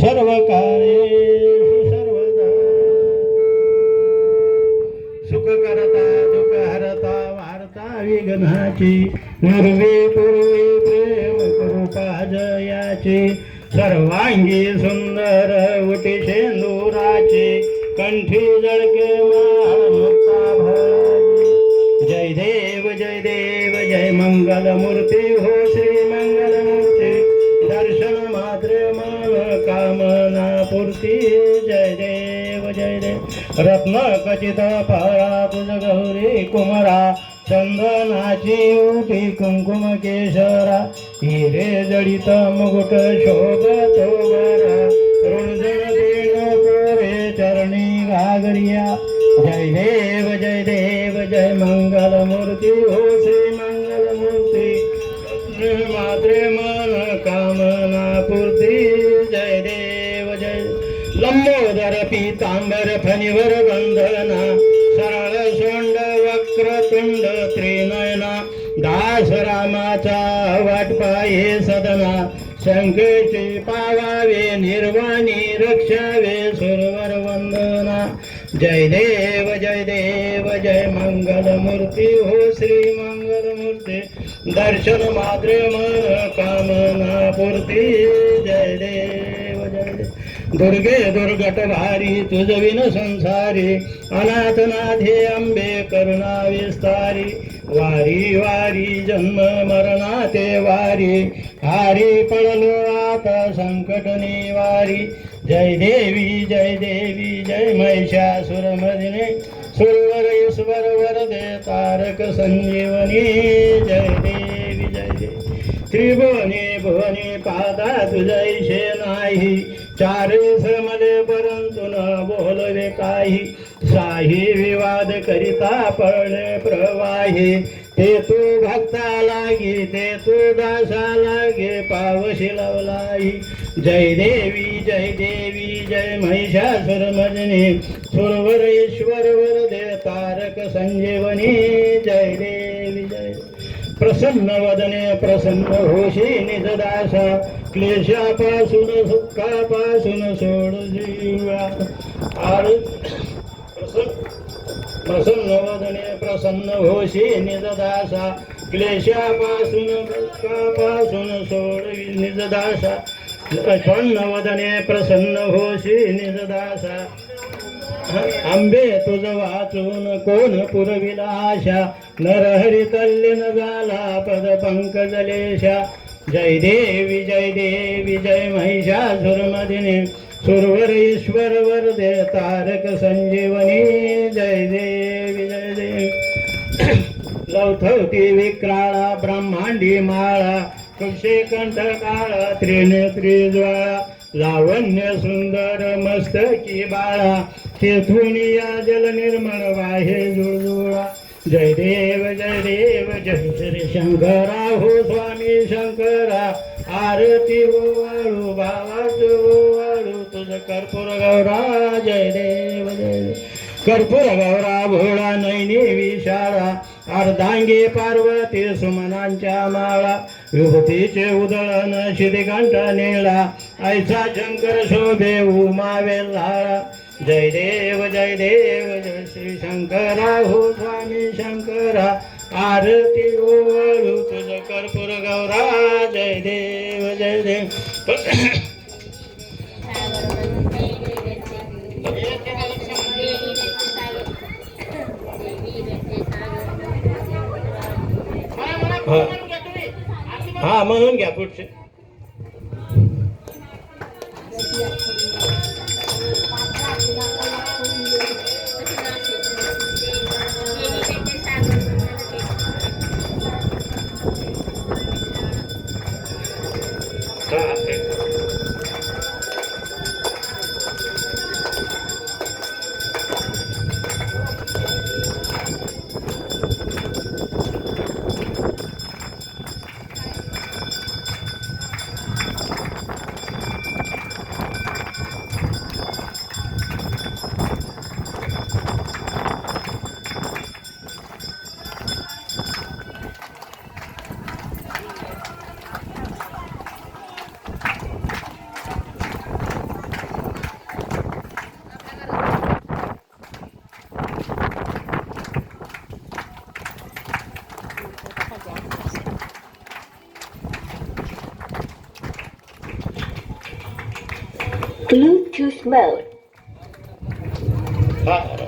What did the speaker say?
सर्व कार्ये सर्वदा सुख करता दुःख हरता वार्ता विघ्नाची पूर्वी पूर्वी प्रेम कृपा जयाची सर्वांगी सुंदर उटी शेंदुराची कंठी जळके मुक्ता भळाची जय देव जय मंगल मूर्ती हो श्री मंगल मूर्ती दर्शन मात्र मन कामना पूर्ती जय देव रत्न खचित फळा तुझ गौरी कुमरा चंदनाची उटी कुंकुम केशरा हिरे जडित मुकुट शोभतो बरा ऋणजन देण पोरे चरणी घागरिया जय देव जय मंगल मूर्ती हो श्री मंगल मूर्ती मात्रे मन कामना पूर्ती जय देव लंबोदर पीतांबर फणीवर बंधना सरळ सोंड वक्रतुंड त्रिनयना दास रामाचा वाट पाये सदना शंकेचे पावावे निर्वाणी रक्षावे सुरवर वंदना जय देव जय मंगल मूर्ती हो श्री मंगल मूर्ती दर्शन मात्र मन कामना पूर्ती जय देव दुर्गे दुर्गट भारी तुझ विन संसारी अनाथनाथे अंबे करुणा विस्तारी वारी वारी जन्म मरणाते वारी हारी पडलो आता संकट निवारी जय देवी जय महिषासुरमर्दिनी सुरवर ईश्वर वरदे तारक संजीवनी जय देवी त्रिभुवनी भुवनी पादा तुझैसे नाही चारे श्रमले परंतु न बोलवे काही साही विवाद करिता पडले प्रवाही ते तू भक्ता लागी ते तू दासा लागे पावशी लावलाई जय देवी जय महिषासुरमर्दिनी सुरवर ईश्वर वरदे तारक संजीवनी जय देवी प्रसन्न वदने प्रसन्न होशी निजदासा क्लेशापासून सुखापासून सोड जीवा प्रसन्न वदने प्रसन्न होशी निजदासा क्लेशापासून दुःखापासून सोड निजदासा प्रसन्न वदने प्रसन्न होशी निजदासा आंबे तुझ वाचून कोण पुरविला आशा नरहरी तल्लीन झाला पद पंकजलेशा जय देवी जय महिषासुरमर्दिनी सुरवर ईश्वर वरदे तारक संजीवनी जय देवी लवथवती विक्राळा ब्रह्मांडी माळा कुशे कंठ काळा त्रिनेत्री ज्वाळा लावण्य सुंदर मस्तकी बाळा तेथून या जल निर्मळ वाहे जुळजुळा जय देव जय श्री शंकरा हो स्वामी शंकरा आरती ओवाळू भावाच ओवाळू तुझ कर्पूर गौरा जय देव कर्पूर गौरा भोळा नैनी विशाळा अर्धांगी पार्वती सुमनांच्या माळा विभूतीचे उदळण शिरीकांठ निळा ऐसा शंकर शोभे उमावे लाळा जय देव जय श्री शंकरा हो स्वामी शंकरा आरती ओवाळू तुझ कर्पूर गौरा जय देव हा म्हणून घ्या पुढचे Bluetooth mode. हा